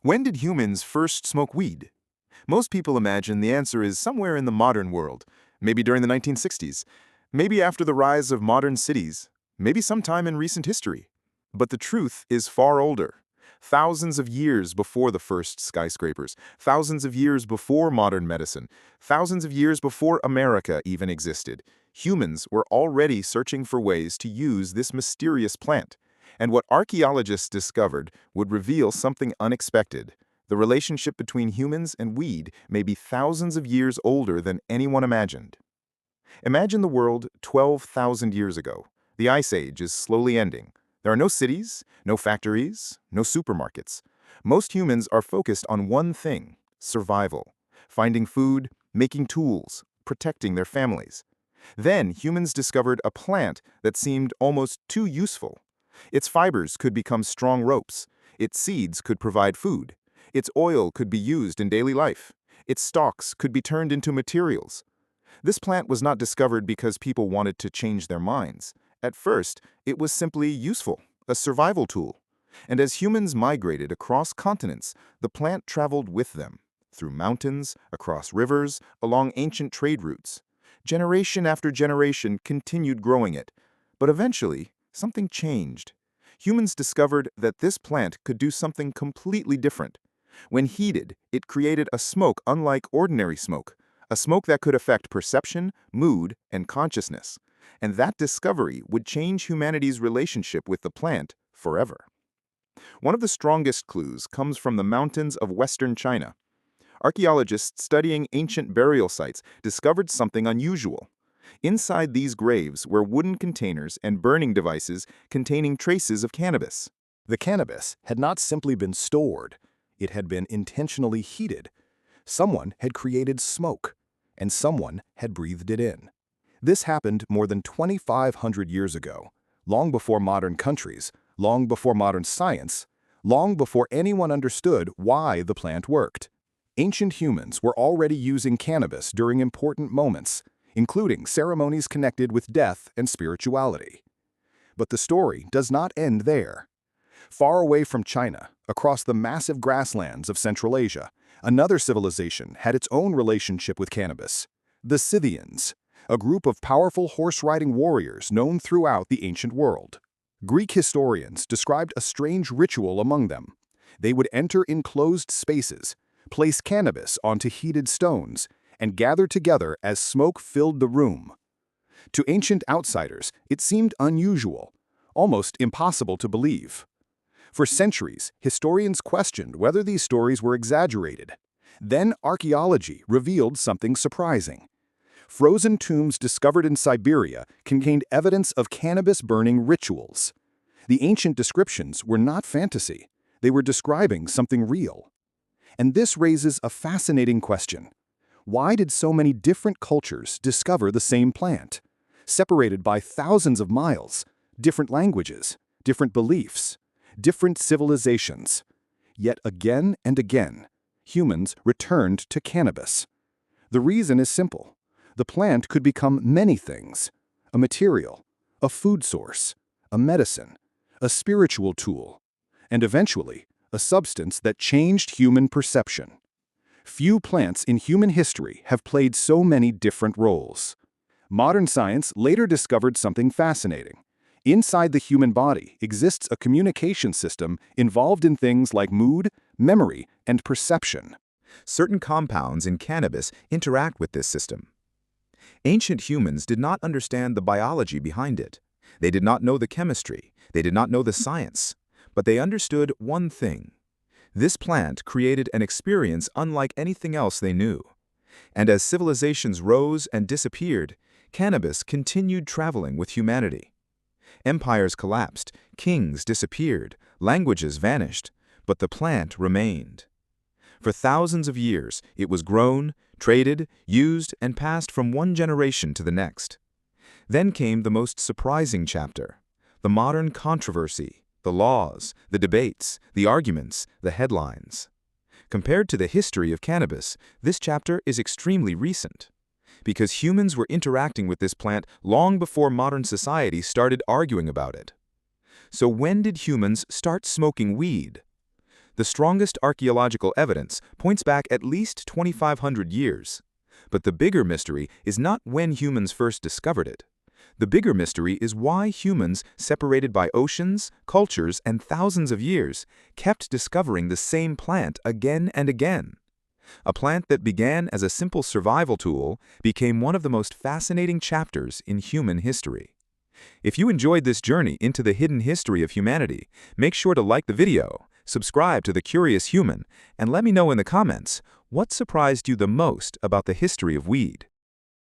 When did humans first smoke weed? Most people imagine the answer is somewhere in the modern world, maybe during the 1960s, maybe after the rise of modern cities, maybe sometime in recent history. But the truth is far older. Thousands of years before the first skyscrapers, thousands of years before modern medicine, thousands of years before America even existed, humans were already searching for ways to use this mysterious plant. And what archaeologists discovered would reveal something unexpected. The relationship between humans and weed may be thousands of years older than anyone imagined. Imagine the world 12,000 years ago. The Ice Age is slowly ending. There are no cities, no factories, no supermarkets. Most humans are focused on one thing: survival. Finding food, making tools, protecting their families. Then humans discovered a plant that seemed almost too useful. Its fibers could become strong ropes. Its seeds could provide food. Its oil could be used in daily life. Its stalks could be turned into materials. This plant was not discovered because people wanted to change their minds. At first, it was simply useful, a survival tool. And as humans migrated across continents, the plant traveled with them, through mountains, across rivers, along ancient trade routes. Generation after generation continued growing it. But eventually, something changed. Humans discovered that this plant could do something completely different. When heated, it created a smoke unlike ordinary smoke, a smoke that could affect perception, mood, and consciousness. And that discovery would change humanity's relationship with the plant forever. One of the strongest clues comes from the mountains of western China. Archaeologists studying ancient burial sites discovered something unusual. Inside these graves were wooden containers and burning devices containing traces of cannabis. The cannabis had not simply been stored, it had been intentionally heated. Someone had created smoke, and someone had breathed it in. This happened more than 2,500 years ago, long before modern countries, long before modern science, long before anyone understood why the plant worked. Ancient humans were already using cannabis during important moments, including ceremonies connected with death and spirituality. But the story does not end there. Far away from China, across the massive grasslands of Central Asia, another civilization had its own relationship with cannabis: the Scythians, a group of powerful horse-riding warriors known throughout the ancient world. Greek historians described a strange ritual among them. They would enter enclosed spaces, place cannabis onto heated stones, and gather together as smoke filled the room. To ancient outsiders, it seemed unusual, almost impossible to believe. For centuries, historians questioned whether these stories were exaggerated. Then archaeology revealed something surprising. Frozen tombs discovered in Siberia contained evidence of cannabis-burning rituals. The ancient descriptions were not fantasy. They were describing something real. And this raises a fascinating question. Why did so many different cultures discover the same plant? Separated by thousands of miles, different languages, different beliefs, different civilizations. Yet again and again, humans returned to cannabis. The reason is simple. The plant could become many things: a material, a food source, a medicine, a spiritual tool, and eventually, a substance that changed human perception. Few plants in human history have played so many different roles. Modern science later discovered something fascinating. Inside the human body exists a communication system involved in things like mood, memory, and perception. Certain compounds in cannabis interact with this system. Ancient humans did not understand the biology behind it. They did not know the chemistry. They did not know the science. But they understood one thing. This plant created an experience unlike anything else they knew. And as civilizations rose and disappeared, cannabis continued traveling with humanity. Empires collapsed, kings disappeared, languages vanished, but the plant remained. For thousands of years, it was grown, traded, used, and passed from one generation to the next. Then came the most surprising chapter: the modern controversy, the laws, the debates, the arguments, the headlines. Compared to the history of cannabis, this chapter is extremely recent, because humans were interacting with this plant long before modern society started arguing about it. So when did humans start smoking weed? The strongest archaeological evidence points back at least 2,500 years. But the bigger mystery is not when humans first discovered it. The bigger mystery is why humans, separated by oceans, cultures, and thousands of years, kept discovering the same plant again and again. A plant that began as a simple survival tool became one of the most fascinating chapters in human history. If you enjoyed this journey into the hidden history of humanity, make sure to like the video, subscribe to The Curious Human, and let me know in the comments what surprised you the most about the history of weed.